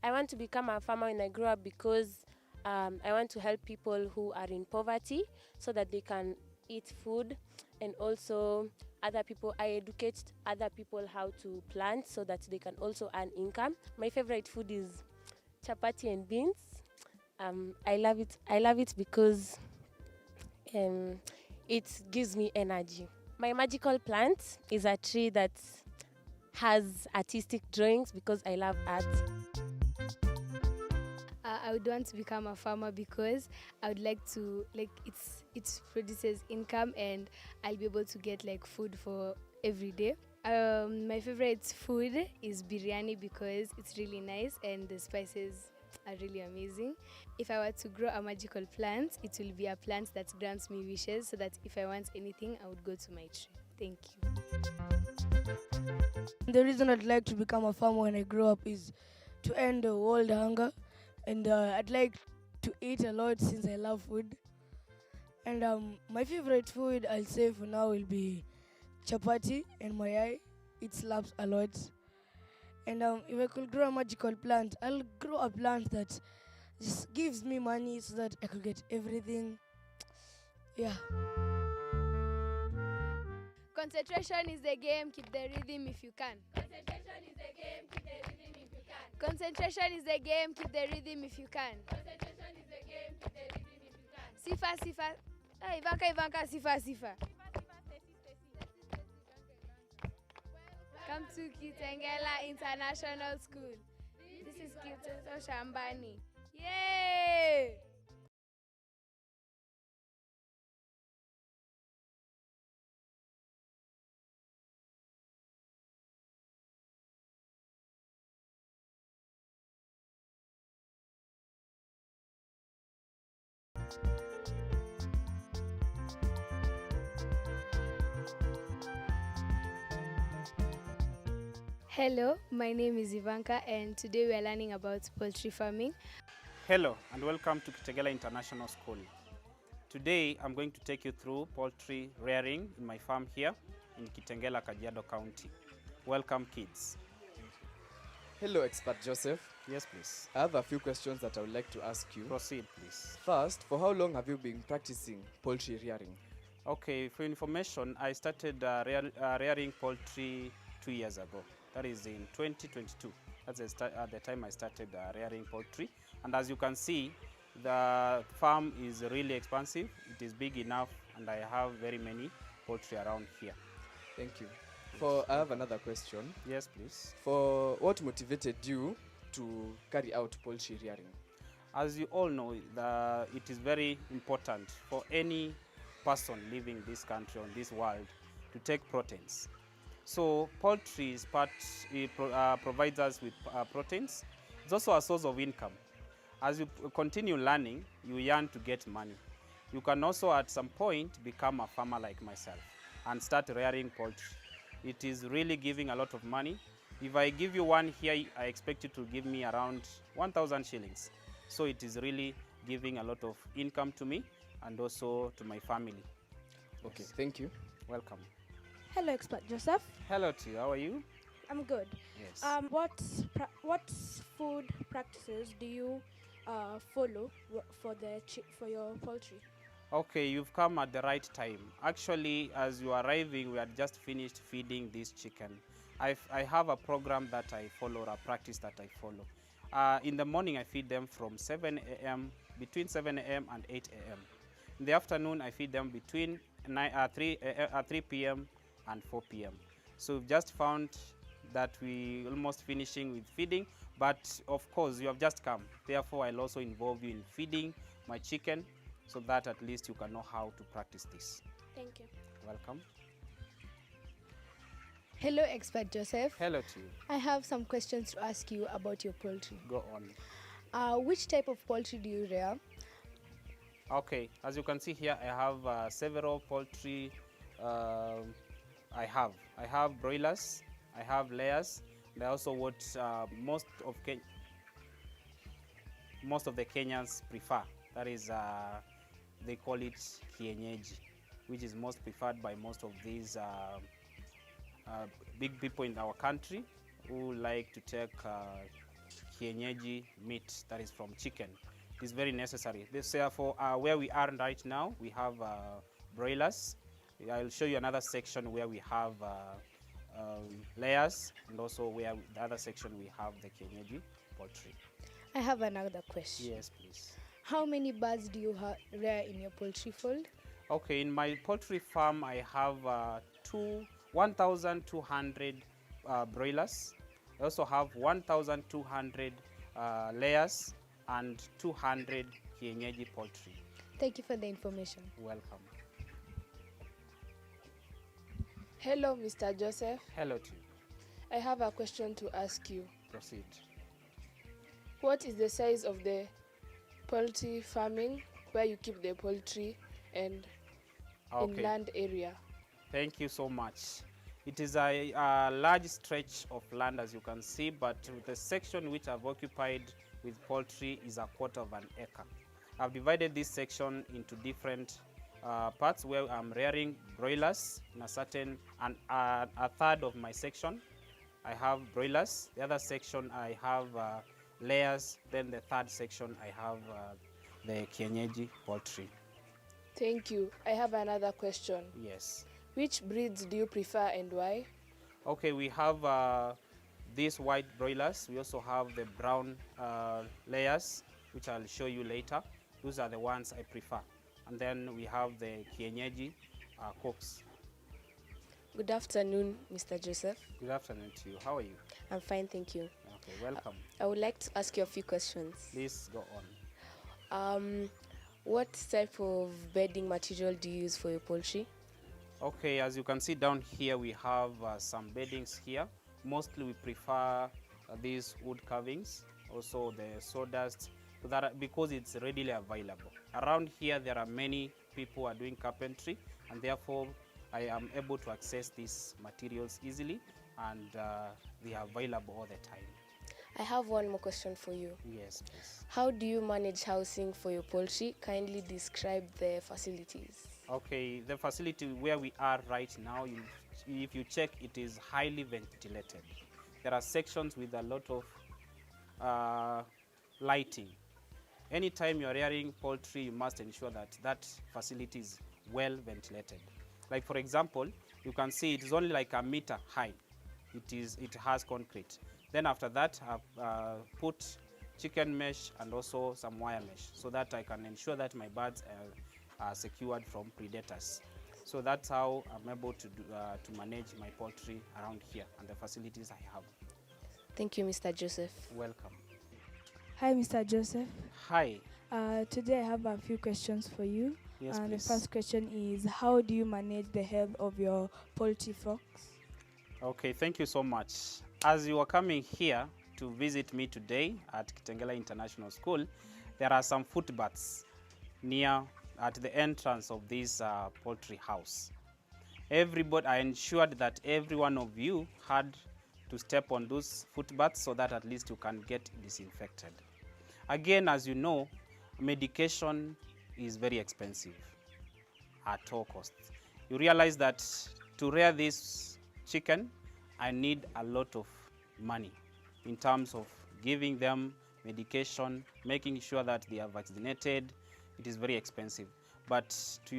I want to become a farmer when I grow up because I want to help people who are in poverty so that they can eat food, and also I educate other people how to plant so that they can also earn income. My favorite food is chapati and beans. I love it. I love it because it gives me energy. My magical plant is a tree that has artistic drawings because I love art. I would want to become a farmer because I would like to it produces income and I'll be able to get like food for every day. My favorite food is biryani because it's really nice and the spices are really amazing. If I were to grow a magical plant, it will be a plant that grants me wishes so that if I want anything, I would go to my tree. Thank you. The reason I'd like to become a farmer when I grow up is to end the world hunger, and I'd like to eat a lot since I love food. And my favorite food, I'll say for now, will be chapati and mayai. It slaps a lot. And if I could grow a magical plant, I'll grow a plant that just gives me money so that I could get everything. Yeah. Concentration is the game, keep the rhythm if you can. Concentration is the game, keep the rhythm if you can. Concentration is the game, keep the rhythm if you can. Concentration is the game, keep the rhythm if you can. Sifa, sifa. Hey, Ivanka, sifa, sifa. Come to Kitengela International School. This is Kitengela Shambani. Yay! Hello, my name is Ivanka and today we are learning about poultry farming. Hello and welcome to Kitengela International School. Today I'm going to take you through poultry rearing in my farm here in Kitengela, Kajiado County. Welcome kids. Hello, Expert Joseph. Yes, please. I have a few questions that I would like to ask you. Proceed, please. First, for how long have you been practicing poultry rearing? Okay, for information, I started rearing poultry 2 years ago. That is in 2022. That's at the time I started rearing poultry. And as you can see, the farm is really expansive. It is big enough and I have very many poultry around here. Thank you. I have another question. Yes, please. For what motivated you to carry out poultry rearing? As you all know, it is very important for any person living in this country, on this world, to take proteins. So poultry provides us with proteins. It's also a source of income. As you continue learning, you yearn to get money. You can also at some point become a farmer like myself and start rearing poultry. It is really giving a lot of money. If I give you one here, I expect you to give me around 1,000 shillings. So it is really giving a lot of income to me and also to my family. Okay, thank you. Welcome. Hello, Expert Joseph. Hello to you. How are you? I'm good. Yes. What food practices do you follow for your poultry? Okay, you've come at the right time. Actually, as you are arriving, we had just finished feeding this chicken. I have a program that I follow, a practice that I follow. In the morning, I feed them from 7 a.m., between 7 a.m. and 8 a.m. In the afternoon, I feed them between 3 p.m. and 4 p.m. So we've just found that we almost finishing with feeding, but of course you have just come. Therefore, I'll also involve you in feeding my chicken so that at least you can know how to practice this. Thank you. Welcome. Hello, Expert Joseph. Hello to you. I have some questions to ask you about your poultry. Go on. Which type of poultry do you rear? Okay, as you can see here, I have several poultry. I have broilers, I have layers, and I also what most of the Kenyans prefer. That is, they call it kienyeji, which is most preferred by most of these big people in our country who like to take kienyeji meat, that is from chicken. It is very necessary. Therefore, where we are right now, we have broilers. I'll show you another section where we have layers, and also where the other section we have the kienyeji poultry. I have another question. Yes, please. How many birds do you rear in your poultry fold? Okay, in my poultry farm, I have 1,200 broilers. I also have 1,200 layers and 200 kienyeji poultry. Thank you for the information. Welcome. Hello, Mr. Joseph. Hello to you. I have a question to ask you. Proceed. What is the size of the poultry farming where you keep the poultry and in land area? Thank you so much. It is a large stretch of land, as you can see, but the section which I've occupied with poultry is a quarter of an acre. I've divided this section into different parts where I'm rearing broilers in a certain, and a third of my section I have broilers. The other section I have layers. Then the third section I have the kienyeji poultry. Thank you. I have another question. Yes. Which breeds do you prefer and why? Okay, we have these white broilers. We also have the brown layers, which I'll show you later. Those are the ones I prefer. And then we have the kienyeji cooks. Good afternoon, Mr. Joseph. Good afternoon to you. How are you? I'm fine, thank you. Okay, welcome. I would like to ask you a few questions. Please go on. What type of bedding material do you use for your poultry? Okay, as you can see down here, we have some beddings here. Mostly we prefer these wood carvings, also the sawdust, so that because it's readily available. Around here, there are many people who are doing carpentry, and therefore I am able to access these materials easily, and they are available all the time. I have one more question for you. Yes, please. How do you manage housing for your poultry? Kindly describe the facilities. Okay, the facility where we are right now, if you check, it is highly ventilated. There are sections with a lot of lighting. Anytime you are rearing poultry, you must ensure that that facility is well ventilated. Like for example, you can see it is only like a meter high. It has concrete. Then after that, I've put chicken mesh and also some wire mesh so that I can ensure that my birds are secured from predators. So that's how I'm able to manage my poultry around here and the facilities I have. Thank you, Mr. Joseph. Welcome. Hi, Mr. Joseph. Hi. Today I have a few questions for you. Yes, The please. first question is, how do you manage the health of your poultry flocks? Okay, thank you so much. As you are coming here to visit me today at Kitengela International School, there are some footbaths near at the entrance of this poultry house. I ensured that every one of you had to step on those footbaths so that at least you can get disinfected. Again, as you know, medication is very expensive at all costs. You realize that to rear this chicken, I need a lot of money in terms of giving them medication, making sure that they are vaccinated. It is very expensive. But for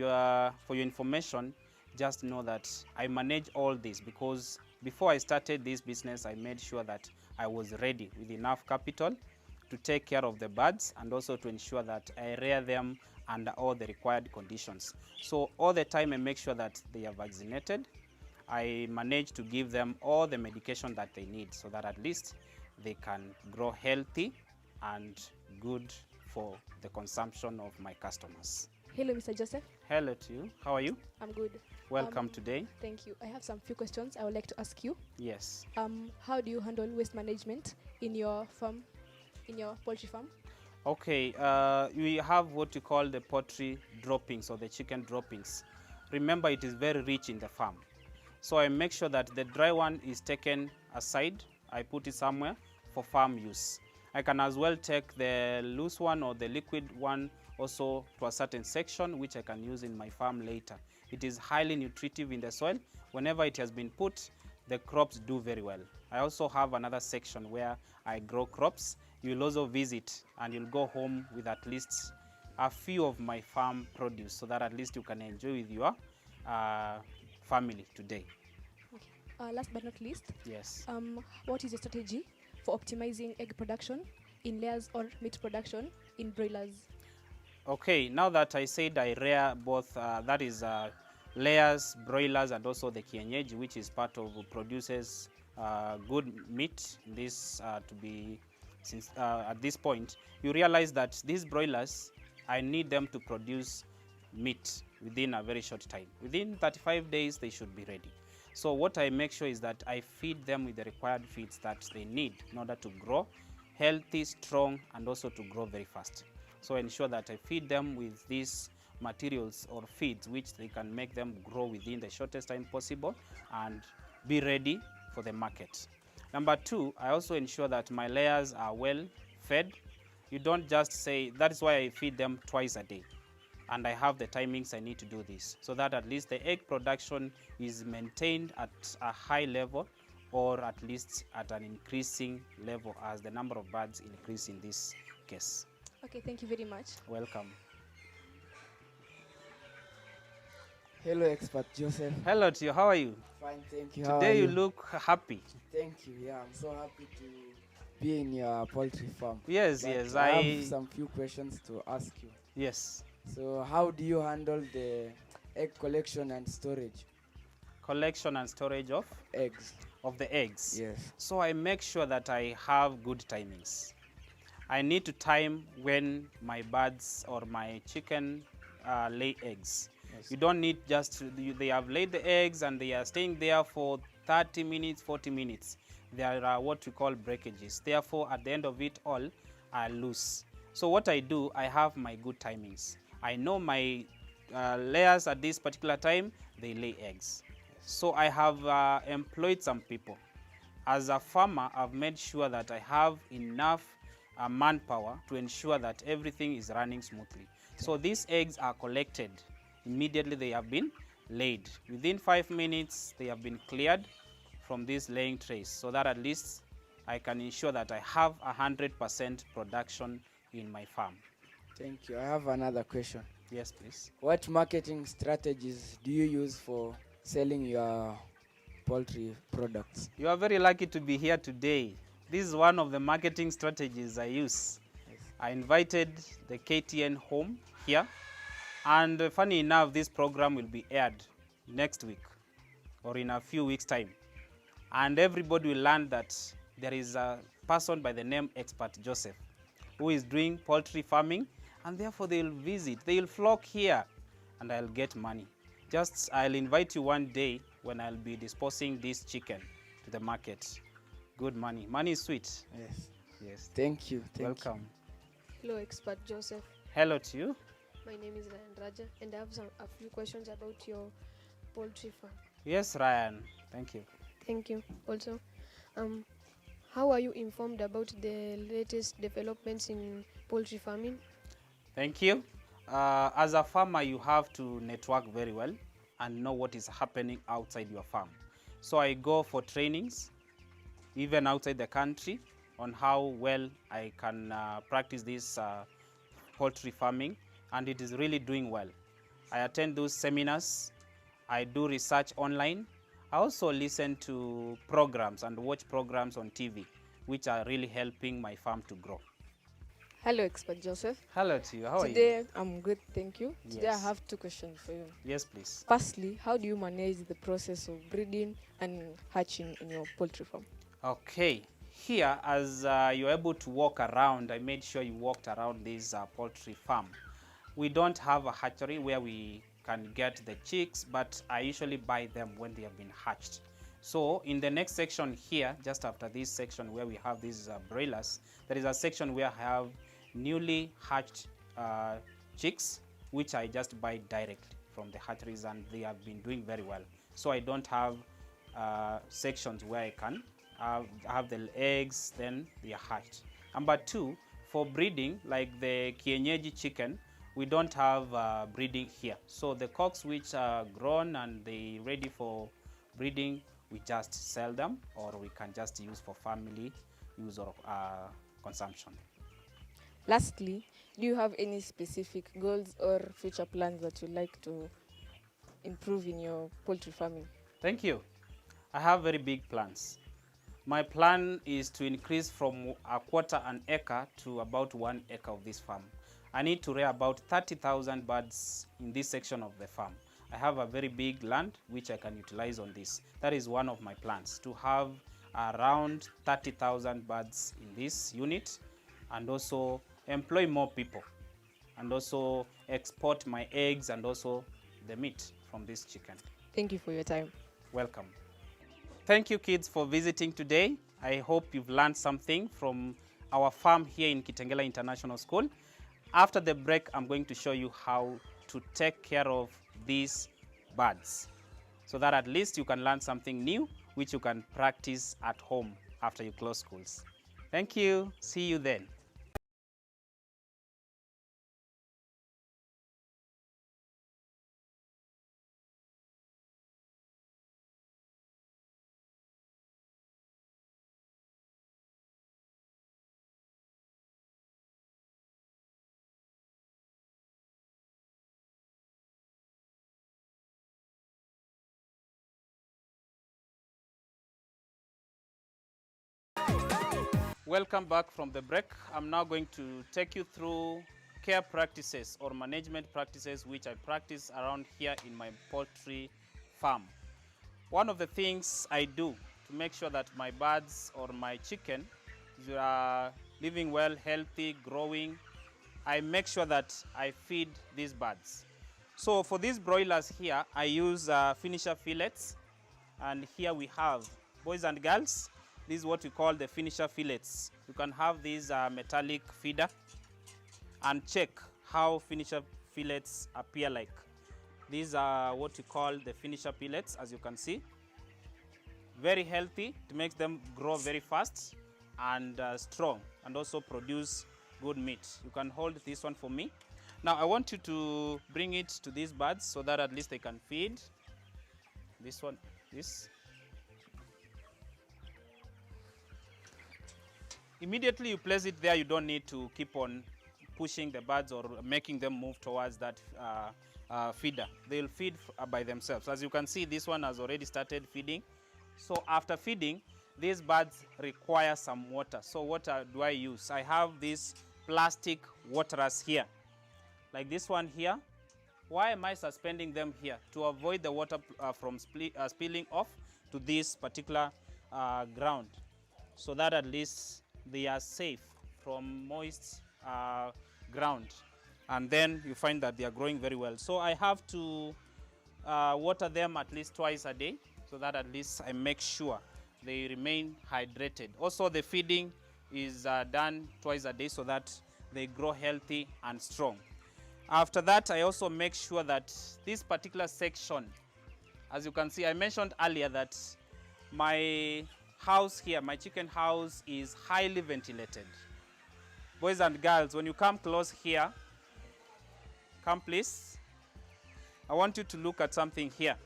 your information, just know that I manage all this because before I started this business, I made sure that I was ready with enough capital to take care of the birds and also to ensure that I rear them under all the required conditions. So all the time I make sure that they are vaccinated. I manage to give them all the medication that they need so that at least they can grow healthy and good for the consumption of my customers. Hello, Mr. Joseph. Hello to you. How are you? I'm good. Welcome today. Thank you. I have some few questions I would like to ask you. Yes. How do you handle waste management in your farm, in your poultry farm? Okay, we have what you call the poultry droppings or the chicken droppings. Remember, it is very rich in the farm. So I make sure that the dry one is taken aside. I put it somewhere for farm use. I can as well take the loose one or the liquid one also to a certain section which I can use in my farm later. It is highly nutritive in the soil. Whenever it has been put, the crops do very well. I also have another section where I grow crops you'll also visit and you'll go home with at least a few of my farm produce, so that at least you can enjoy with your family today. Last but not least, Yes. what is your strategy for optimizing egg production in layers or meat production in broilers? Okay, now that I said I rear both, that is layers, broilers, and also the kienyeji, which is part of produces good meat. This to be, since at this point, you realize that these broilers, I need them to produce meat within a very short time. Within 35 days, they should be ready. So what I make sure is that I feed them with the required feeds that they need in order to grow healthy, strong, and also to grow very fast. So ensure that I feed them with these materials or feeds which they can make them grow within the shortest time possible and be ready for the market. Number two, I also ensure that my layers are well fed. You don't just say, that is why I feed them twice a day. And I have the timings I need to do this, so that at least the egg production is maintained at a high level, or at least at an increasing level as the number of birds increase in this case. Okay, thank you very much. Welcome. Hello, expert Joseph. Hello to you. How are you? Fine, thank you. How Today are you look happy. Thank you. Yeah, I'm so happy to be in your poultry farm. Yes, But yes. I have some few questions to ask you. Yes. So, how do you handle the egg collection and storage? Collection and storage of Eggs. Of the eggs. Yes. So I make sure that I have good timings. I need to time when my birds or my chicken lay eggs. Yes. You don't need just, they have laid the eggs and they are staying there for 30 minutes, 40 minutes. There are what we call breakages. Therefore, at the end of it all, I lose. So what I do, I have my good timings. I know my layers at this particular time, they lay eggs. So I have employed some people. As a farmer, I've made sure that I have enough manpower to ensure that everything is running smoothly. So these eggs are collected. Immediately they have been laid. Within 5 minutes, they have been cleared from these laying trays, so that at least I can ensure that I have 100% production in my farm. Thank you. I have another question. Yes, please. What marketing strategies do you use for selling your poultry products? You are very lucky to be here today. This is one of the marketing strategies I use. Yes. I invited the KTN home here, and funny enough, this program will be aired next week or in a few weeks' time. And everybody will learn that there is a person by the name Expert Joseph who is doing poultry farming, and therefore they will visit, they will flock here, and I'll get money. Just, I'll invite you one day when I'll be disposing this chicken to the market. Good money. Money is sweet. Yes. Yes. Thank you. Welcome. Hello, Expert Joseph. Hello to you. My name is Ryan Raja, and I have a few questions about your poultry farm. Yes, Ryan. Thank you. Thank you. Also, how are you informed about the latest developments in poultry farming? Thank you. As a farmer, you have to network very well and know what is happening outside your farm. So I go for trainings, even outside the country, on how well I can practice this poultry farming, and it is really doing well. I attend those seminars. I do research online. I also listen to programs and watch programs on TV, which are really helping my farm to grow. Hello, Expert Joseph. Hello to you. How are you? Today, I'm good, thank you. Yes. Today, I have two questions for you. Yes, please. Firstly, how do you manage the process of breeding and hatching in your poultry farm? Okay. Here, as you're able to walk around, I made sure you walked around this poultry farm. We don't have a hatchery where we can get the chicks, but I usually buy them when they have been hatched. So in the next section here, just after this section where we have these broilers, there is a section where I have newly hatched chicks, which I just buy directly from the hatcheries, and they have been doing very well. So I don't have sections where I can have the eggs, then they are hatched. Number two, for breeding, like the kienyeji chicken, we don't have breeding here. So the cocks which are grown and they ready for breeding, we just sell them, or we can just use for family use or consumption. Lastly, do you have any specific goals or future plans that you'd like to improve in your poultry farming? Thank you. I have very big plans. My plan is to increase from a quarter an acre to about 1 acre of this farm. I need to rear about 30,000 birds in this section of the farm. I have a very big land which I can utilize on this. That is one of my plans, to have around 30,000 birds in this unit, and also employ more people, and also export my eggs and also the meat from this chicken. Thank you for your time. Welcome. Thank you, kids, for visiting today. I hope you've learned something from our farm here in Kitengela International School. After the break, I'm going to show you how to take care of these birds, so that at least you can learn something new which you can practice at home after you close schools. Thank you. See you then. Welcome back from the break. I'm now going to take you through care practices or management practices which I practice around here in my poultry farm. One of the things I do to make sure that my birds or my chicken are living well, healthy, growing, I make sure that I feed these birds. So for these broilers here, I use finisher fillets, and here we have, boys and girls, this is what we call the finisher fillets. You can have these metallic feeder and check how finisher fillets appear like. These are what we call the finisher fillets, as you can see. Very healthy. It makes them grow very fast and strong, and also produce good meat. You can hold this one for me. Now I want you to bring it to these birds so that at least they can feed. This one, this. Immediately you place it there, you don't need to keep on pushing the birds or making them move towards that feeder. They'll feed by themselves. As you can see, this one has already started feeding. So after feeding, these birds require some water. So what do I use? I have these plastic waterers here, like this one here. Why am I suspending them here? To avoid the water from spilling off to this particular ground, so that at least they are safe from moist ground. And then you find that they are growing very well. So I have to water them at least twice a day, so that at least I make sure they remain hydrated. Also the feeding is done twice a day so that they grow healthy and strong. After that, I also make sure that this particular section, as you can see, I mentioned earlier that my house here, my chicken house, is highly ventilated. Boys and girls, when you come close here, come please. I want you to look at something here.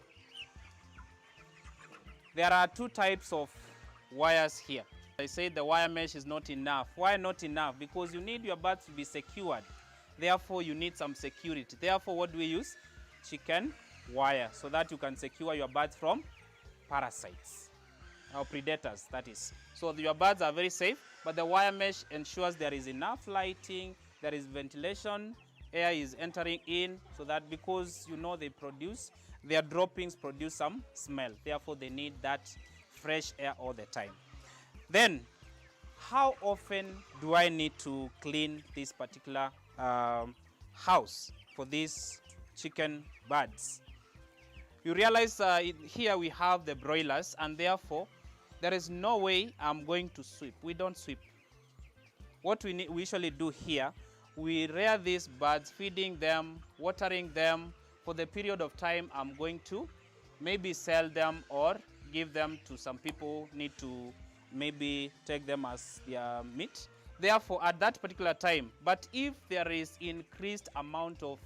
There are two types of wires here. I say the wire mesh is not enough. Why not enough? Because you need your birds to be secured. Therefore, you need some security. Therefore, what do we use? Chicken wire, so that you can secure your birds from parasites or predators, that is. So your birds are very safe, but the wire mesh ensures there is enough lighting, there is ventilation, air is entering in, so that because you know they produce, their droppings produce some smell. Therefore, they need that fresh air all the time. Then, how often do I need to clean this particular house for these chicken birds? You realize here we have the broilers, and therefore there is no way I'm going to sweep. We don't sweep. What we usually do here, we rear these birds, feeding them, watering them. For the period of time I'm going to maybe sell them or give them to some people who need to maybe take them as their meat. Therefore, at that particular time, but if there is increased amount of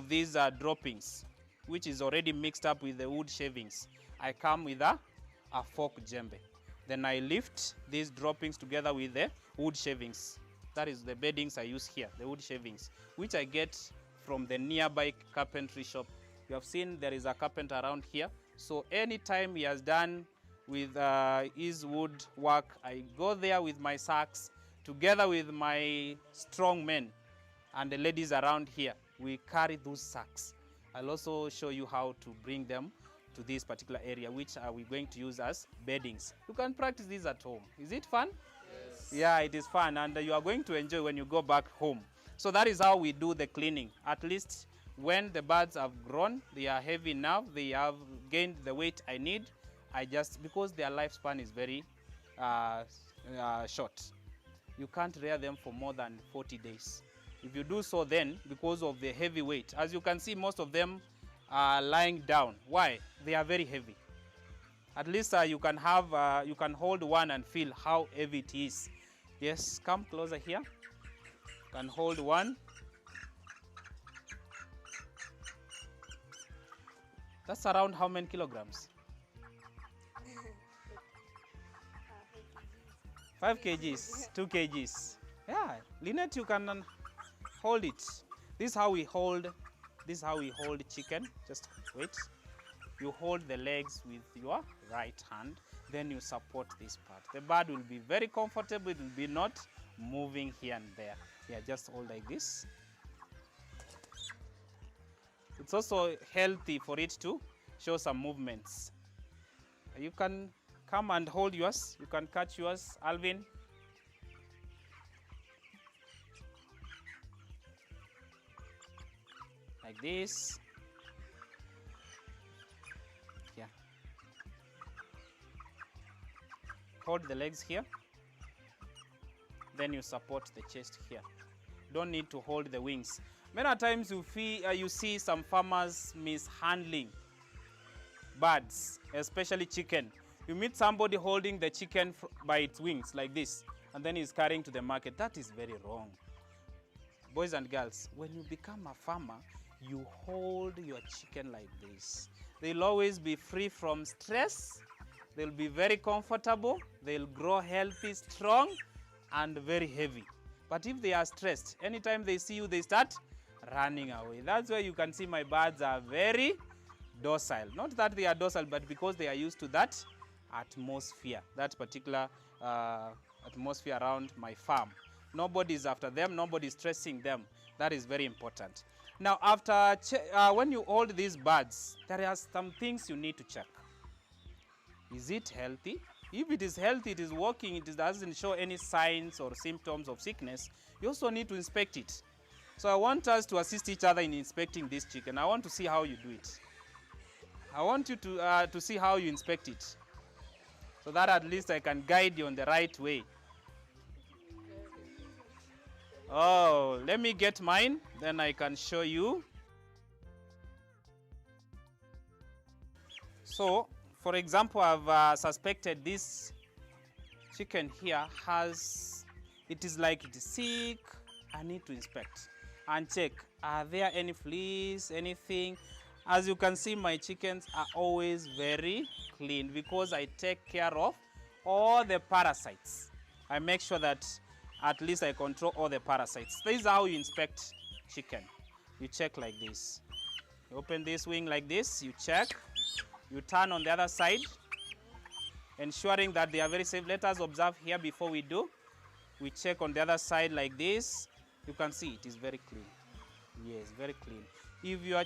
these droppings, which is already mixed up with the wood shavings, I come with a fork djembe. Then I lift these droppings together with the wood shavings. That is the beddings I use here, the wood shavings, which I get from the nearby carpentry shop. You have seen there is a carpenter around here. So anytime he has done with his wood work, I go there with my sacks together with my strong men and the ladies around here. We carry those sacks. I'll also show you how to bring them to this particular area, which are we going to use as beddings. You can practice this at home. Is it fun? Yes. Yeah, it is fun, and you are going to enjoy when you go back home. So that is how we do the cleaning. At least when the birds have grown, they are heavy now, they have gained the weight I need, because their lifespan is very short. You can't rear them for more than 40 days. If you do so then, because of the heavy weight, as you can see, most of them are lying down. Why? They are very heavy. At least you can hold one and feel how heavy it is. Yes, come closer here. You can hold one. That's around how many kilograms? 5 kgs, 2 kgs. Yeah, Lynette, you can hold it. This is how we hold chicken. Just wait. You hold the legs with your right hand, then you support this part. The bird will be very comfortable. It will be not moving here and there. Yeah, just hold like this. It's also healthy for it to show some movements. You can come and hold yours. You can catch yours, Alvin. Like this. Yeah. Hold the legs here. Then you support the chest here. Don't need to hold the wings. Many times you see some farmers mishandling birds, especially chicken. You meet somebody holding the chicken by its wings like this, and then he's carrying to the market. That is very wrong. Boys and girls, when you become a farmer, you hold your chicken like this. They'll always be free from stress. They'll be very comfortable. They'll grow healthy, strong, and very heavy. But if they are stressed, anytime they see you, they start running away. That's why you can see my birds are very docile. Not that they are docile, but because they are used to that atmosphere, that particular atmosphere around my farm. Nobody is after them. Nobody is stressing them. That is very important. Now, when you hold these birds, there are some things you need to check. Is it healthy? If it is healthy, it is working, it doesn't show any signs or symptoms of sickness, you also need to inspect it. So I want us to assist each other in inspecting this chicken. I want to see how you do it. I want you to see how you inspect it, so that at least I can guide you on the right way. Oh, let me get mine, then I can show you. So, for example, I've suspected this chicken here it is like it is sick. I need to inspect and check, are there any fleas, anything? As you can see, my chickens are always very clean because I take care of all the parasites. I make sure that at least I control all the parasites. This is how you inspect chicken. You check like this. You open this wing like this, you check. You turn on the other side, ensuring that they are very safe. Let us observe here before we do. We check on the other side like this. You can see it is very clean. Yes, very clean. If your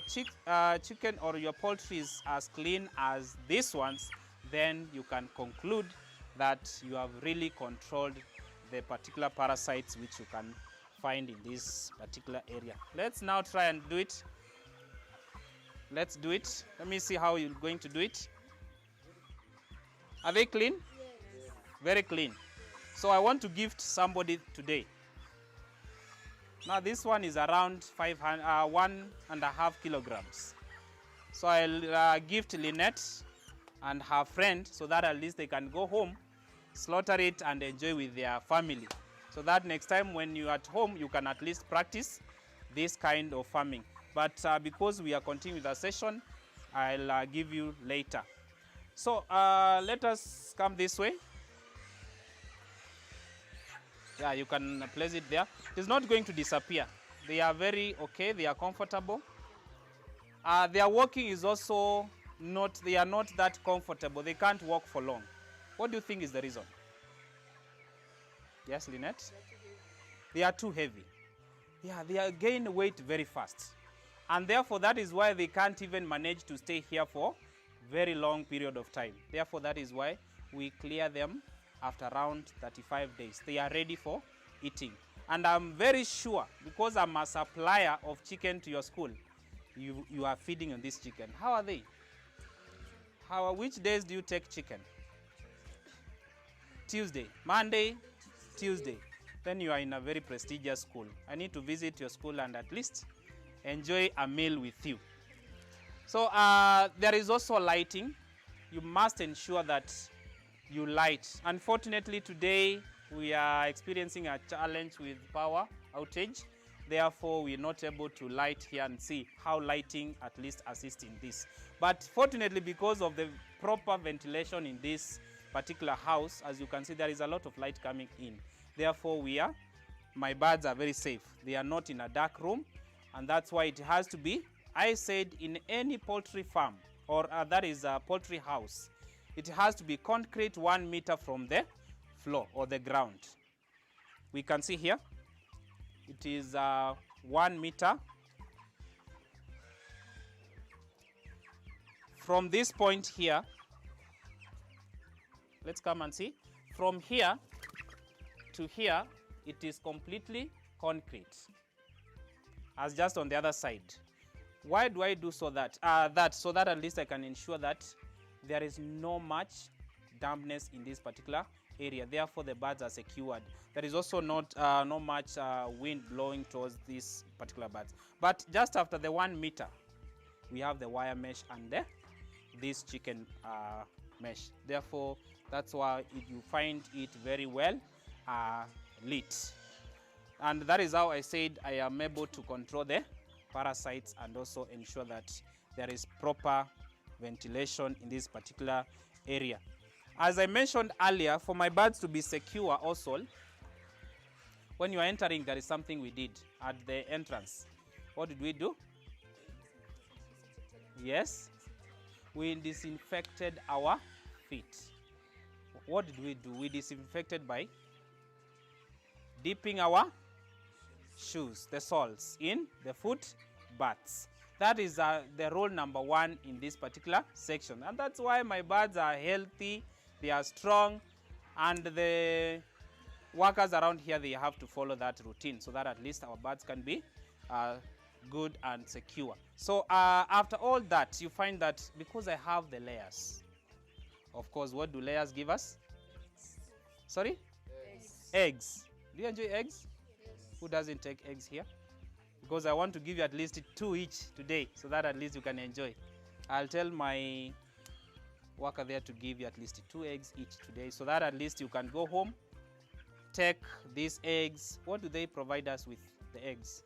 chicken or your poultry is as clean as these ones, then you can conclude that you have really controlled the particular parasites which you can find in this particular area. Let's now try and do it. Let's do it. Let me see how you're going to do it. Are they clean? Yes. Very clean. So I want to gift somebody today. Now this one is around 1.5 kilograms. So I'll gift Lynette and her friend so that at least they can go home, slaughter it and enjoy with their family. So that next time when you're at home, you can at least practice this kind of farming. But because we are continuing with the session, I'll give you later. So let us come this way. Yeah, you can place it there. It's not going to disappear. They are very okay. They are comfortable. Their walking is also not, they are not that comfortable. They can't walk for long. What do you think is the reason? Yes, Lynette? They are too heavy. Yeah, they are gain weight very fast. And therefore, that is why they can't even manage to stay here for very long period of time. Therefore, that is why we clear them after around 35 days. They are ready for eating. And I'm very sure, because I'm a supplier of chicken to your school, you are feeding on this chicken. How are they? Which days do you take chicken? Tuesday. Monday, Tuesday. Then you are in a very prestigious school. I need to visit your school and at least enjoy a meal with you. So there is also lighting. You must ensure that you light. Unfortunately, today we are experiencing a challenge with power outage. Therefore, we are not able to light here and see how lighting at least assists in this. But fortunately, because of the proper ventilation in this particular house, as you can see, there is a lot of light coming in. Therefore, my birds are very safe. They are not in a dark room, and that's why it has to be, I said, in any poultry farm, or that is a poultry house, it has to be concrete 1 meter from the floor or the ground. We can see here, it is 1 meter. From this point here, let's come and see. From here to here, it is completely concrete, as just on the other side. Why do I do so that? So that at least I can ensure that there is no much dampness in this particular area. Therefore, the birds are secured. There is also not much wind blowing towards these particular birds. But just after the 1 meter, we have the wire mesh and this chicken mesh. Therefore, that's why you find it very well lit. And that is how I said I am able to control the parasites and also ensure that there is proper ventilation in this particular area. As I mentioned earlier, for my birds to be secure also, when you are entering, there is something we did at the entrance. What did we do? Yes, we disinfected our feet. What did we do? We disinfected by dipping our shoes, the soles, in the foot baths. That is the rule number 1 in this particular section. And that's why my birds are healthy, they are strong, and the workers around here, they have to follow that routine so that at least our birds can be good and secure. So after all that, you find that because I have the layers, of course, what do layers give us? Sorry? Eggs. Do you enjoy eggs? Yes. Who doesn't take eggs here? Because I want to give you at least 2 each today so that at least you can enjoy. I'll tell my worker there to give you at least 2 eggs each today so that at least you can go home, take these eggs. What do they provide us with, the eggs?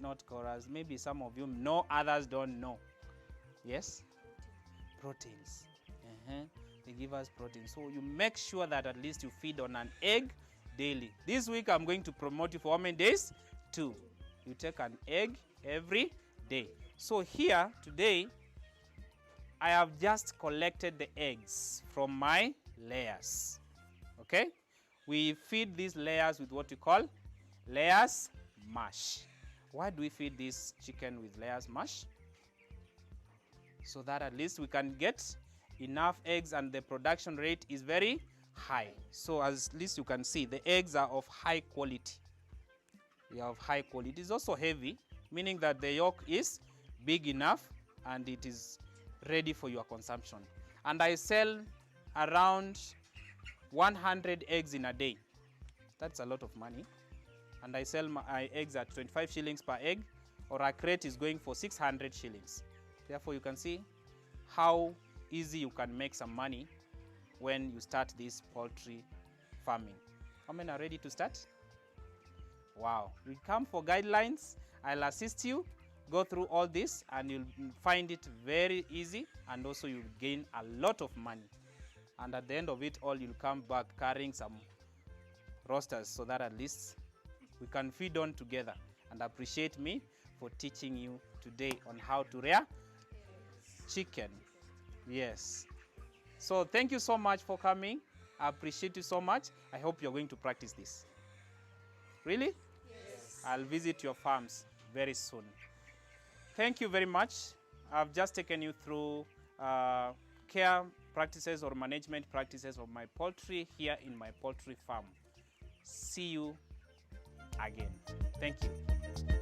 Not chorus. Maybe some of you know, others don't know. Yes? Proteins. They give us protein. So you make sure that at least you feed on an egg daily. This week I'm going to promote you for how many days? 2. You take an egg every day. So here today, I have just collected the eggs from my layers. Okay? We feed these layers with what we call layers mash. Why do we feed this chicken with layers mash? So that at least we can get enough eggs and the production rate is very high. So as least you can see, the eggs are of high quality. They are of high quality. It is also heavy, meaning that the yolk is big enough and it is ready for your consumption. And I sell around 100 eggs in a day. That's a lot of money. And I sell my eggs at 25 shillings per egg, or a crate is going for 600 shillings. Therefore, you can see how easy you can make some money when you start this poultry farming. How many are ready to start? Wow. You come for guidelines. I'll assist you. Go through all this and you'll find it very easy, and also you'll gain a lot of money. And at the end of it all, you'll come back carrying some roasters so that at least we can feed on together, and appreciate me for teaching you today on how to rear chicken. Yes. So thank you so much for coming. I appreciate you so much. I hope you're going to practice this. Really? Yes. I'll visit your farms very soon. Thank you very much. I've just taken you through care practices or management practices of my poultry here in my poultry farm. See you again. Thank you.